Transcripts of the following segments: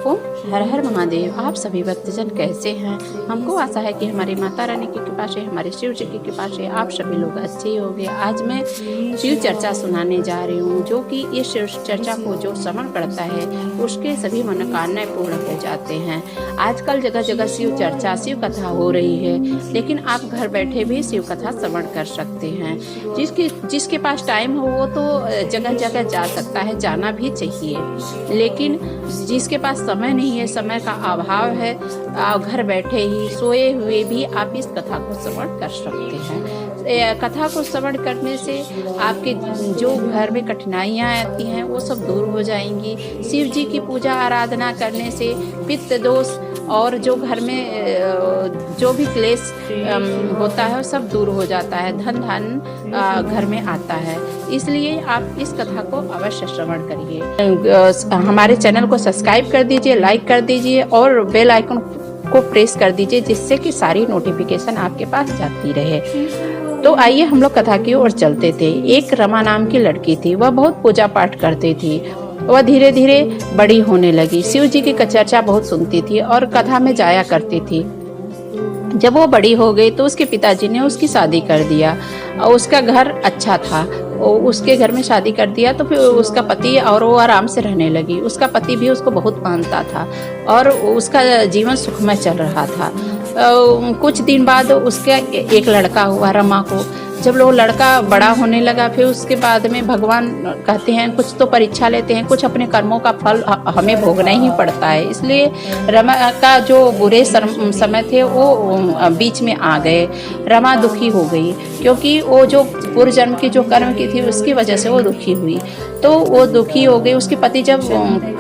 वालेकुम। हर हर महादेव। आप सभी भक्तजन कैसे हैं? हमको आशा है कि हमारी माता रानी की कृपा से, हमारे शिव जी की कृपा से आप सभी लोग अच्छे ही होंगे। आज मैं शिव चर्चा सुनाने जा रही हूँ, जो कि इस शिव चर्चा को जो श्रवण करता है उसके सभी मनोकामनाएं पूर्ण हो जाते हैं। आजकल जगह जगह शिव चर्चा, शिव कथा हो रही है, लेकिन आप घर बैठे भी शिव कथा श्रवण कर सकते हैं। जिसके पास टाइम हो वो तो जगह जगह जा सकता है, जाना भी चाहिए, लेकिन जिसके पास समय नहीं है, समय का अभाव है, घर बैठे ही सोए हुए भी आप इस कथा को श्रवण कर सकते हैं। कथा को श्रवण करने से आपके जो घर में कठिनाइयाँ आती हैं वो सब दूर हो जाएंगी। शिव जी की पूजा आराधना करने से पित्त दोष और जो घर में जो भी क्लेश होता है वो सब दूर हो जाता है, धन धन घर में आता है। इसलिए आप इस कथा को अवश्य श्रवण करिए। हमारे चैनल को सब्सक्राइब कर दीजिए, लाइक कर दीजिए और बेल आइकन को प्रेस कर दीजिए, जिससे कि सारी नोटिफिकेशन आपके पास जाती रहे। तो आइए हम लोग कथा की ओर चलते थे। एक रमा नाम की लड़की थी, वह बहुत पूजा पाठ करती थी। वह धीरे धीरे बड़ी होने लगी, शिव जी की चर्चा बहुत सुनती थी और कथा में जाया करती थी। जब वो बड़ी हो गई तो उसके पिताजी ने उसकी शादी कर दिया और उसका घर अच्छा था, उसके घर में शादी कर दिया। तो फिर उसका पति और वो आराम से रहने लगी। उसका पति भी उसको बहुत मानता था और उसका जीवन सुखमय चल रहा था। कुछ दिन बाद उसका एक लड़का हुआ रमा को। जब वो लड़का बड़ा होने लगा, फिर उसके बाद में भगवान कहते हैं कुछ तो परीक्षा लेते हैं, कुछ अपने कर्मों का फल हमें भोगना ही पड़ता है। इसलिए रमा का जो बुरे समय थे वो बीच में आ गए। रमा दुखी हो गई, क्योंकि वो जो पूर्व जन्म की जो कर्म की थी उसकी वजह से वो दुखी हुई। तो वो दुखी हो गई। उसके पति जब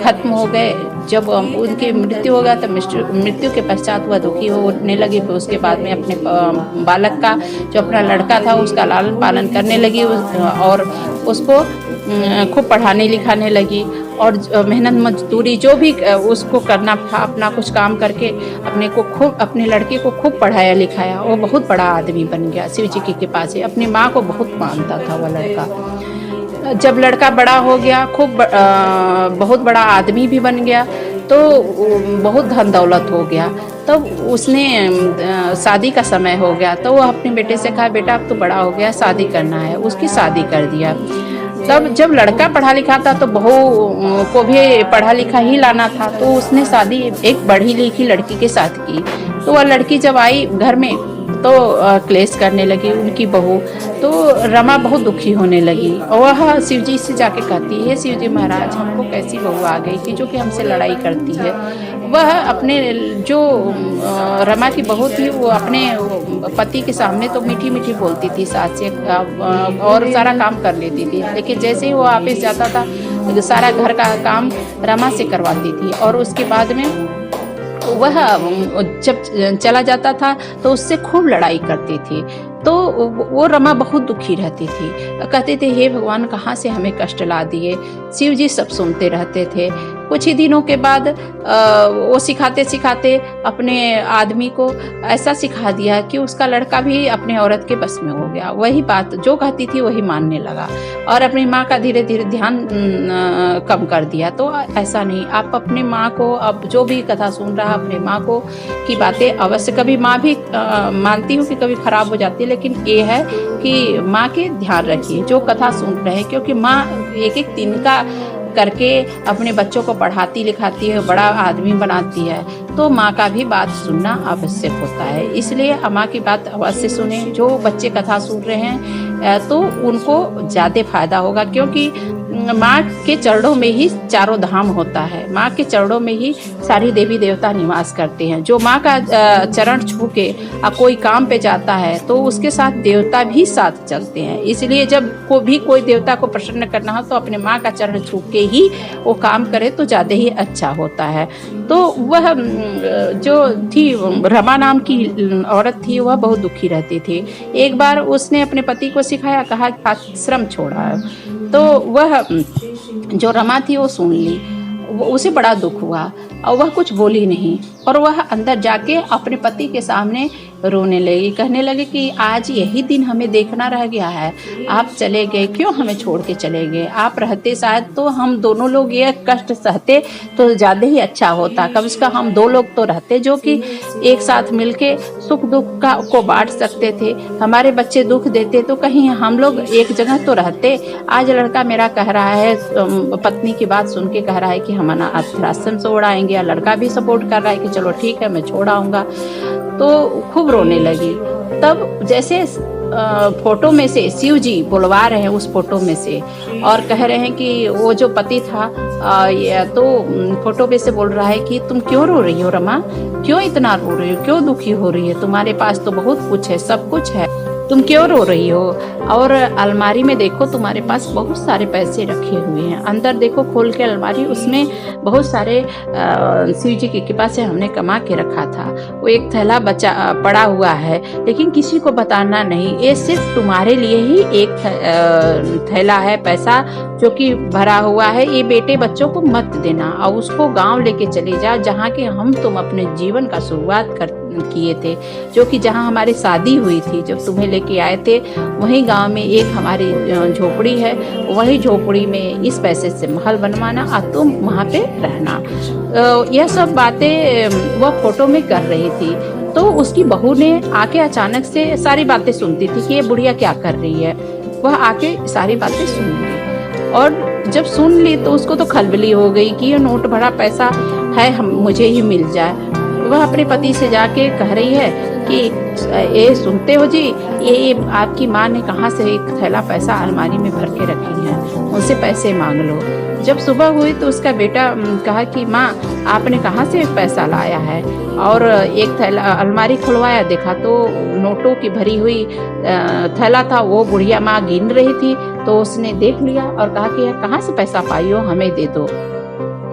खत्म हो गए, जब उनकी मृत्यु हो गया, तब मृत्यु के पश्चात वह दुखी होने लगी। फिर उसके बाद में अपने बालक का, जो अपना लड़का था, उसका लालन पालन करने लगी और उसको खूब पढ़ाने लिखाने लगी और मेहनत मजदूरी जो भी उसको करना था, अपना कुछ काम करके अपने लड़के को खूब पढ़ाया लिखाया। वो बहुत बड़ा आदमी बन गया शिव जी की कृपा से। अपनी माँ को बहुत मानता था वह लड़का। जब लड़का बड़ा हो गया, बहुत बड़ा आदमी भी बन गया, तो बहुत धन दौलत हो गया। तब उसने शादी का समय हो गया, तो वो अपने बेटे से कहा, बेटा अब तो बड़ा हो गया, शादी करना है। उसकी शादी कर दिया। तब जब लड़का पढ़ा लिखा था तो बहू को भी पढ़ा लिखा ही लाना था, तो उसने शादी एक पढ़ी लिखी लड़की के साथ की। तो वह लड़की जब आई घर में तो क्लेश करने लगी उनकी बहू। तो रमा बहुत दुखी होने लगी और वह शिव जी से जाके कहती है, शिव जी महाराज, हमको कैसी बहू आ गई कि जो कि हमसे लड़ाई करती है। वह अपने जो रमा की बहू थी, वो अपने पति के सामने तो मीठी मीठी बोलती थी सास से और सारा काम कर लेती थी, लेकिन जैसे ही वो ऑफिस जाता था तो सारा घर का काम रमा से करवाती थी। और उसके बाद में वह जब चला जाता था तो उससे खूब लड़ाई करती थी। तो वो रमा बहुत दुखी रहती थी, कहते थे, हे भगवान, कहाँ से हमें कष्ट ला दिए। शिव जी सब सुनते रहते थे। कुछ ही दिनों के बाद वो सिखाते सिखाते अपने आदमी को ऐसा सिखा दिया कि उसका लड़का भी अपने औरत के बस में हो गया। वही बात जो कहती थी वही मानने लगा और अपनी माँ का धीरे धीरे ध्यान कम कर दिया। तो ऐसा नहीं, आप अपनी माँ को, अब जो भी कथा सुन रहा अपने माँ को की बातें अवश्य, कभी माँ भी मानती हूँ कि कभी खराब हो जाती है, लेकिन ये है कि माँ के ध्यान रखिए जो कथा सुन रहे हैं, क्योंकि माँ एक एक दिन का करके अपने बच्चों को पढ़ाती लिखाती है, बड़ा आदमी बनाती है। तो माँ का भी बात सुनना आवश्यक होता है। इसलिए माँ की बात अवश्य सुने। जो बच्चे कथा सुन रहे हैं तो उनको ज़्यादा फायदा होगा, क्योंकि माँ के चरणों में ही चारों धाम होता है। माँ के चरणों में ही सारी देवी देवता निवास करते हैं। जो माँ का चरण छू के कोई काम पे जाता है तो उसके साथ देवता भी साथ चलते हैं। इसलिए जब कोई देवता को प्रसन्न करना हो तो अपने माँ का चरण छू के ही वो काम करे तो ज़्यादा ही अच्छा होता है। तो वह जो थी रमा नाम की औरत थी, वह बहुत दुखी रहती थी। एक बार उसने अपने पति को सिखाया, कहा आश्रम छोड़ा। तो वह जो रमा थी वो सुन ली। उसे बड़ा दुख हुआ और वह कुछ बोली नहीं, और वह अंदर जाके अपने पति के सामने रोने लगी, कहने लगे कि आज यही दिन हमें देखना रह गया है, आप चले गए, क्यों हमें छोड़ के चले गए, आप रहते शायद तो हम दोनों लोग ये कष्ट सहते तो ज़्यादा ही अच्छा होता, कम से कम हम 2 लोग तो रहते जो कि एक साथ मिलके सुख दुख को बांट सकते थे, हमारे बच्चे दुख देते तो कहीं हम लोग एक जगह तो रहते। आज लड़का मेरा कह रहा है, पत्नी की बात सुन के कह रहा है कि हम अनाथाश्रम से उड़ाएंगे, या लड़का भी सपोर्ट कर रहा है कि चलो ठीक है मैं छोड़ आऊँगा, तो खूब रोने लगी। तब जैसे फोटो में से शिव जी बुलवा रहे हैं उस फोटो में से, और कह रहे हैं कि वो जो पति था तो फोटो में से बोल रहा है कि तुम क्यों रो रही हो रमा, क्यों इतना रो रही हो, क्यों दुखी हो रही है, तुम्हारे पास तो बहुत कुछ है, सब कुछ है, तुम क्यों रो रही हो, और अलमारी में देखो तुम्हारे पास बहुत सारे पैसे रखे हुए हैं, अंदर देखो खोल के अलमारी, उसमें बहुत सारे शिव जी की कृपा से हमने कमा के रखा था, वो एक थैला बचा पड़ा हुआ है, लेकिन किसी को बताना नहीं, ये सिर्फ तुम्हारे लिए ही एक थैला है पैसा जो कि भरा हुआ है, ये बेटे बच्चों को मत देना, और उसको गांव लेके चले जा जहाँ के हम तुम अपने जीवन का शुरुआत किए थे, जो कि जहाँ हमारी शादी हुई थी, जब तुम्हें लेके आए थे वही गांव में एक हमारी झोपड़ी है, वही झोपड़ी में इस पैसे से महल बनवाना और तुम वहाँ पे रहना। यह सब बातें वह फोटो में कर रही थी, तो उसकी बहू ने आके अचानक से सारी बातें सुनती थी कि ये बुढ़िया क्या कर रही है, वह आके सारी बातें सुन ली, और जब सुन ली तो उसको तो खलबली हो गई कि ये नोट भरा पैसा है, हम मुझे ही मिल जाए। वह अपने पति से जाके कह रही है कि ये सुनते हो जी, ये आपकी माँ ने कहाँ से एक थैला पैसा अलमारी में भर के रखी है, उनसे पैसे मांग लो। जब सुबह हुई तो उसका बेटा कहा कि माँ आपने कहाँ से पैसा लाया है, और एक थैला अलमारी खुलवाया, देखा तो नोटों की भरी हुई थैला था, वो बुढ़िया माँ गिन रही थी, तो उसने देख लिया और कहा कि यार कहाँ से पैसा पाई हो, हमें दे दो।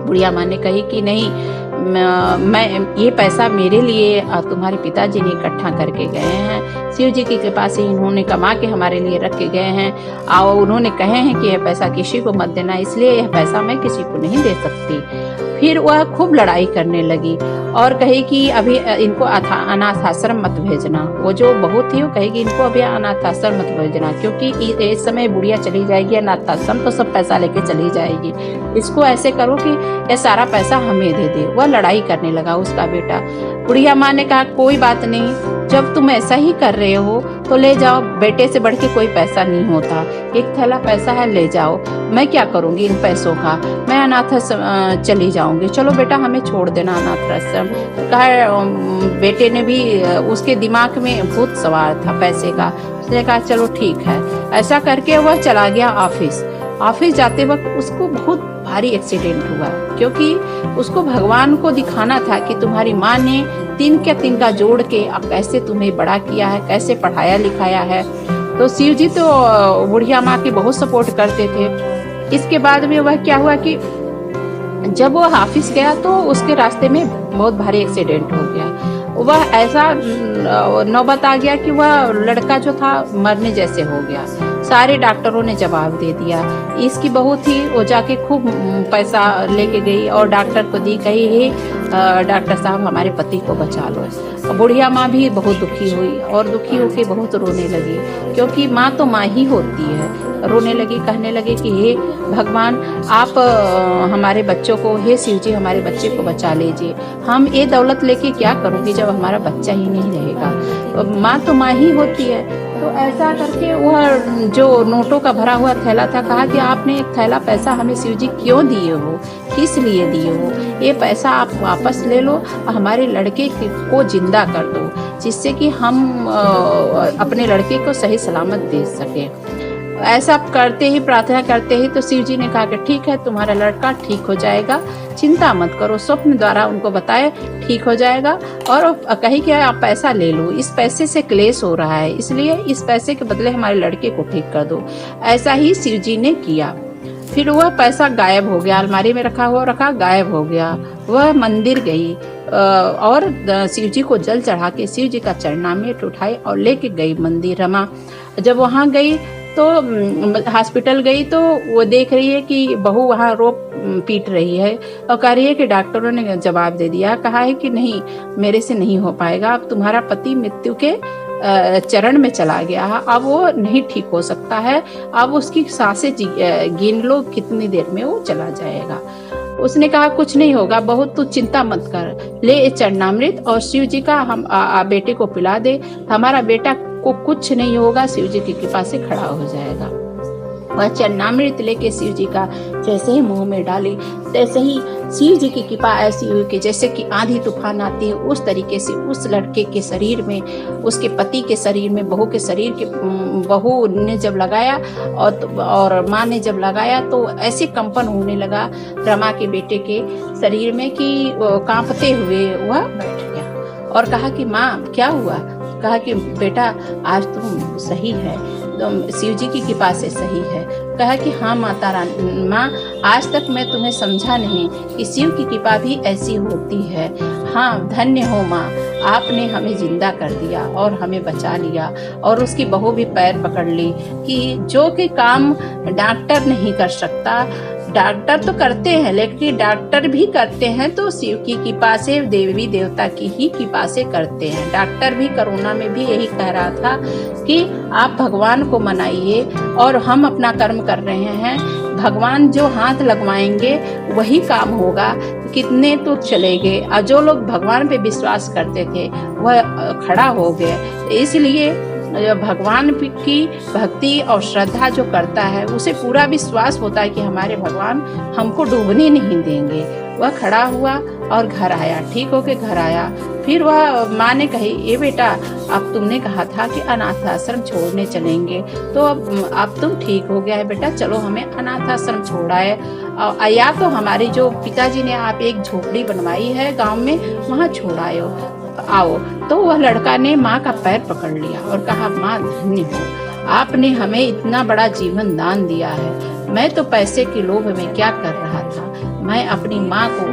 बुढ़िया माँ ने कही कि नहीं, मैं ये पैसा मेरे लिए तुम्हारे पिताजी ने इकट्ठा करके गए हैं, शिव जी की कृपा से इन्होंने कमा के हमारे लिए रख के गए हैं, और उन्होंने कहे हैं कि यह पैसा किसी को मत देना, इसलिए यह पैसा मैं किसी को नहीं दे सकती। फिर वह खूब लड़ाई करने लगी और कही कि अभी इनको अनाथ आश्रम मत भेजना। वो जो बहू थी वो कहेगी इनको अभी अनाथ आश्रम मत भेजना, क्योंकि इस समय बुढ़िया चली जाएगी अनाथ आश्रम तो सब पैसा लेके चली जाएगी, इसको ऐसे करो कि यह सारा पैसा हमें दे दे। वह लड़ाई करने लगा उसका बेटा। बुढ़िया माँ ने कहा कोई बात नहीं, जब तुम ऐसा ही कर रहे हो तो ले जाओ, बेटे से बढ़ के कोई पैसा नहीं होता, एक थैला पैसा है ले जाओ, मैं क्या करूँगी इन पैसों का, मैं अनाथ आश्रम चली जाऊँगी, चलो बेटा हमें छोड़ देना अनाथ आश्रम। कहा बेटे ने भी, उसके दिमाग में भूत सवार था पैसे का, उसने कहा चलो ठीक है। ऐसा करके वह चला गया ऑफिस जाते वक्त उसको बहुत भारी एक्सीडेंट हुआ, क्योंकि उसको भगवान को दिखाना था कि तुम्हारी माँ ने 3 के 3 का जोड़ के अब कैसे तुम्हें बड़ा किया है, कैसे पढ़ाया लिखाया है। तो शिव जी तो बुढ़िया माँ की बहुत सपोर्ट करते थे। इसके बाद में वह क्या हुआ कि जब वो ऑफिस गया तो उसके रास्ते में बहुत भारी एक्सीडेंट हो गया। वह ऐसा नौबत आ गया कि वह लड़का जो था मरने जैसे हो गया। सारे डॉक्टरों ने जवाब दे दिया। इसकी बहू थी, वो जाके खूब पैसा लेके गई और डॉक्टर को दी, कही ही डॉक्टर साहब हमारे पति को बचा लो। बुढ़िया माँ भी बहुत दुखी हुई और दुखी होकर बहुत रोने लगी, क्योंकि माँ तो माँ ही होती है। रोने लगी, कहने लगी कि हे भगवान आप हमारे बच्चों को, हे शिव जी हमारे बच्चे को बचा लीजिए, हम ये दौलत लेके क्या करूँगी जब हमारा बच्चा ही नहीं रहेगा। माँ तो माँ ही होती है। तो ऐसा करके वह जो नोटों का भरा हुआ थैला था, कहा कि आपने एक थैला पैसा हमें शिव जी क्यों दिए हो, किस लिए दिए हो, ये पैसा आप वापस ले लो और हमारे लड़के को जिंदा कर दो, जिससे कि हम अपने लड़के को सही सलामत दे सके। ऐसा करते ही, प्रार्थना करते ही तो शिव जी ने कहा कि ठीक है तुम्हारा लड़का ठीक हो जाएगा, चिंता मत करो। स्वप्न द्वारा उनको बताए ठीक हो जाएगा, और कही कि आप पैसा ले लो, इस पैसे से क्लेश हो रहा है, इसलिए इस पैसे के बदले हमारे लड़के को ठीक कर दो। ऐसा ही शिव जी ने किया। फिर वह पैसा गायब हो गया, अलमारी में रखा गायब हो गया। वह मंदिर गई और शिव जी को जल चढ़ा के शिव जी का चरणामृत उठाई और लेके गई मंदिर रमा। जब वहाँ गई तो हॉस्पिटल गई तो वो देख रही है कि बहू वहाँ रो पीट रही है और कह रही है कि डॉक्टरों ने जवाब दे दिया, कहा है कि नहीं, मेरे से नहीं हो पाएगा, अब तुम्हारा पति मृत्यु के चरण में चला गया, अब वो नहीं ठीक हो सकता है, अब उसकी सांसें गिन लो कितनी देर में वो चला जाएगा। उसने कहा कुछ नहीं होगा, बहुत तू चिंता मत कर, ले ये चरणामृत और शिव जी का हम बेटे को पिला दे, हमारा बेटा को कुछ नहीं होगा, शिव जी की कृपा से खड़ा हो जाएगा। वह चरणामृत लेके शिव जी का जैसे ही मुंह में डाली, तैसे ही शिव जी की कृपा ऐसी हुई कि जैसे कि आंधी तूफान आती है, उस तरीके से उस लड़के के शरीर में, उसके पति के शरीर में, बहू के शरीर के, बहू ने जब लगाया और माँ ने जब लगाया तो ऐसे कंपन होने लगा रमा के बेटे के शरीर में कि कांपते हुए वह बैठ गया और कहा कि माँ क्या हुआ? कहा कि बेटा आज तुम सही है, शिव जी की कृपा से सही है। कहा कि हाँ माता रानी, माँ आज तक मैं तुम्हें समझा नहीं कि शिव की कृपा भी ऐसी होती है। हाँ धन्य हो माँ, आपने हमें जिंदा कर दिया और हमें बचा लिया। और उसकी बहू भी पैर पकड़ ली कि जो कि काम डॉक्टर नहीं कर सकता, डॉक्टर तो करते हैं लेकिन डॉक्टर भी करते हैं तो शिव की कृपा से, देवी देवता की ही कृपा से करते हैं। डॉक्टर भी कोरोना में भी यही कह रहा था कि आप भगवान को मनाइए और हम अपना कर्म कर रहे हैं, भगवान जो हाथ लगवाएंगे वही काम होगा, कितने तो चले गए। और जो लोग भगवान पे विश्वास करते थे वह खड़ा हो गए। इसलिए भगवान की भक्ति और श्रद्धा जो करता है उसे पूरा विश्वास होता है कि हमारे भगवान हमको डूबने नहीं देंगे। वह खड़ा हुआ और घर आया, ठीक होके घर आया। फिर वह माँ ने कही, ये बेटा अब तुमने कहा था कि अनाथ आश्रम छोड़ने चलेंगे, तो अब तुम ठीक हो गया है बेटा, चलो हमें अनाथ आश्रम छोड़ाए, या तो हमारे जो पिताजी ने आप एक झोपड़ी बनवाई है गांव में वहाँ छोड़ाओ आओ। तो वह लड़का ने माँ का पैर पकड़ लिया और कहा, माँ धन्य हो, आपने हमें इतना बड़ा जीवन दान दिया है। मैं तो पैसे के लोभ में क्या कर रहा था, मैं अपनी माँ को,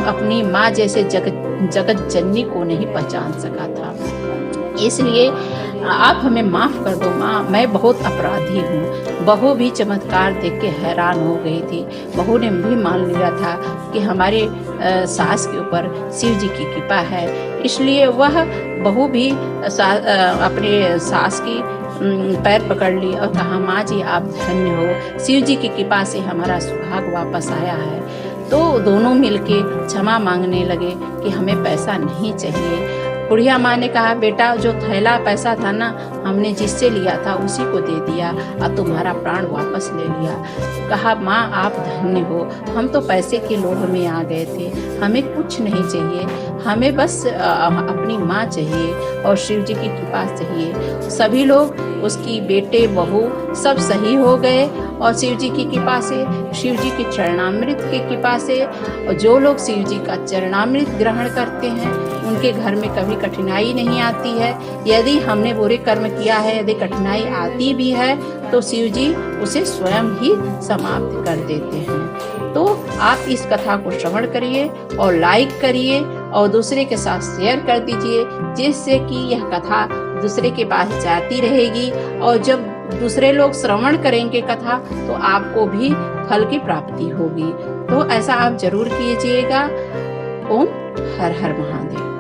अपनी माँ जैसे जगत जननी को नहीं पहचान सका था। इसलिए आप हमें माफ कर दो माँ, मैं बहुत अपराधी हूँ। बहू भी चमत्कार देख के हैरान हो गई थी। बहू ने भी मान लिया था कि हमारे सास के ऊपर शिव जी की कृपा है, इसलिए वह बहू भी अपने सास की पैर पकड़ ली और कहा, माँ जी आप धन्य हो, शिव जी की कृपा से हमारा सुहाग वापस आया है। तो दोनों मिलके क्षमा मांगने लगे कि हमें पैसा नहीं चाहिए। बुढ़िया माँ ने कहा, बेटा जो थैला पैसा था ना, हमने जिससे लिया था उसी को दे दिया और तुम्हारा प्राण वापस ले लिया। कहा, माँ आप धन्य हो, हम तो पैसे के लोभ में आ गए थे, हमें कुछ नहीं चाहिए, हमें बस अपनी माँ चाहिए और शिव जी की कृपा चाहिए। सभी लोग, उसकी बेटे बहू सब सही हो गए और शिव जी की कृपा से, शिव जी के चरणामृत की कृपा से। और जो लोग शिव जी का चरणामृत ग्रहण करते हैं उनके घर में कभी कठिनाई नहीं आती है। यदि हमने बुरे कर्म किया है, यदि कठिनाई आती भी है तो शिव जी उसे स्वयं ही समाप्त कर देते हैं। तो आप इस कथा को श्रवण करिए और लाइक करिए और दूसरे के साथ शेयर कर दीजिए, जिससे कि यह कथा दूसरे के पास जाती रहेगी और जब दूसरे लोग श्रवण करेंगे कथा तो आपको भी फल की प्राप्ति होगी। तो ऐसा आप जरूर कीजिएगा। ओम हर हर महादेव।